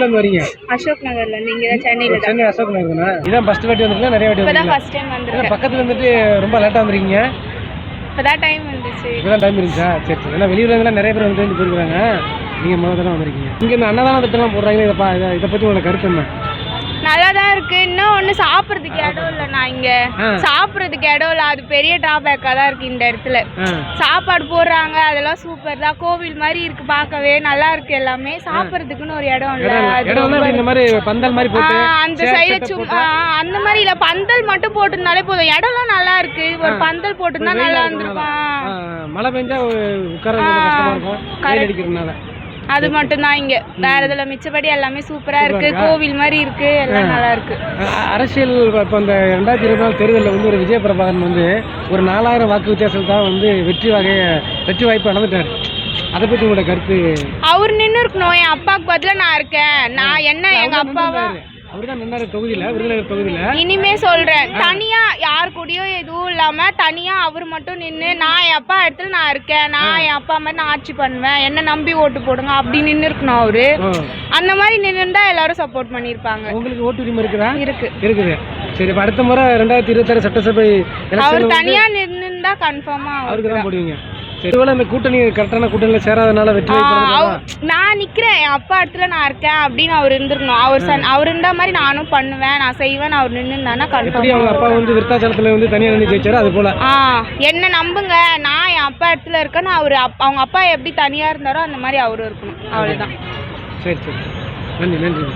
ஊர்ல இருந்து வரீங்க? அசோக் நகர்ல இருந்து. இங்க தான் சென்னையில. சென்னை அசோக் நகர் தானே? இதான் ஃபர்ஸ்ட் வாட்டி வந்திருக்கீங்களா? நிறைய வாட்டி இப்பதான் ஃபர்ஸ்ட் டைம் வந்திருக்கேன். பக்கத்துல வந்துட்டு ரொம்ப லேட்டா வந்திருக்கீங்க. இப்பதான் டைம் வந்துச்சு. இப்பதான் டைம் இருந்துச்சா? சரி சரி. ஏன்னா வெளியூர்ல இருந்து நிறைய பேர் வந்து போயிருக்காங்க. நீங்க முதல்ல தான் வந்திருக்கீங்க. இங்க இந்த அன்னதான திட்டம்லாம் போடுறாங்க. இதை பத்தி உங்களோட கருத்து என்ன? நல்லா தான் இருக்கு. இன்னும் ஒன்று சாப்பிட்றதுக்கு இடம் இல்லைண்ணா. இங்கே சாப்பிட்றதுக்கு இடம் இல்லை. அது பெரிய ட்ராபேக்காக தான் இருக்கு இந்த இடத்துல. சாப்பாடு போடுறாங்க, அதெல்லாம் சூப்பர் தான். கோவில் மாதிரி இருக்கு, பார்க்கவே நல்லா இருக்கு. எல்லாமே சாப்பிட்றதுக்குன்னு ஒரு இடம் இல்லை. அந்த சைடு சும்மா அந்த மாதிரி இல்லை, பந்தல் மட்டும் போட்டிருந்தாலே போதும். இடம்லாம் நல்லா இருக்கு. ஒரு பந்தல் போட்டிருந்தா நல்லா இருந்திருக்கும். மழை பெஞ்சா அது மட்டும் தான் இங்க. வேற இதுல மிச்சபடி எல்லாமே சூப்பரா இருக்கு. கோவில் மாதிரி இருக்கு, எல்லாம் நல்லா இருக்கு. அரசியல் இப்போ இந்த 2024 தேர்தலில் வந்து ஒரு விஜய பிரபாகரன் வந்து ஒரு 4000 வாக்கு வித்தியாசம் தான் வந்து வெற்றி வாய்ப்பு நடந்துட்டாரு. அதை பத்தி உங்களோட கருத்து? அவர் நின்று இருக்கணும். என் அப்பாவுக்கு பதிலா நான் இருக்கேன். நான் என்ன எங்க அப்பாவா இனிமே சொல்றேன். தனியா யார் கூடயும் எதுவும் இல்லாம தனியா அவர் மட்டும் நின்று நான் என் அப்பா இடத்துல நான் இருக்கேன், நான் என் அப்பா மாதிரி நான் ஆட்சி பண்ணுவேன், என்ன நம்பி ஓட்டு போடுங்க அப்படி நின்று இருக்கணும் அவரு. அந்த மாதிரி நின்றுந்தா எல்லாரும் சப்போர்ட் பண்ணிருப்பாங்க. உங்களுக்கு ஓட்டு உரிமை இருக்குதா? இருக்குது. சரி, அடுத்த முறை 2026 சட்டசபை அவர் தனியா நின்றுந்தா கன்ஃபார்மா அவருக்கு தான் போடுவீங்க. இந்த கூட்டணி கரெக்டான கூட்டணியில் சேராதனால வெற்றி நான் நிக்கிறேன், என் அப்பா இடத்துல நான் இருக்கேன் அப்படின்னு அவர் இருந்திருக்கணும். அவர் இருந்த மாதிரி நானும் பண்ணுவேன், நான் செய்வேன். அவர் நின்றுந்தானா கன்ஃபார்ம். அவங்க அப்பா வந்து விருத்தாச்சலத்துல வந்து தனியாக நின்று ஜெயிச்சாரு. அது போல என்ன நம்புங்க, நான் என் அப்பா இடத்துல இருக்கேன்னு அவரு அவங்க அப்பா எப்படி தனியா இருந்தாரோ அந்த மாதிரி அவரும் இருக்கணும். அவ்வளவுதான். சரி சரி, நன்றி நன்றி.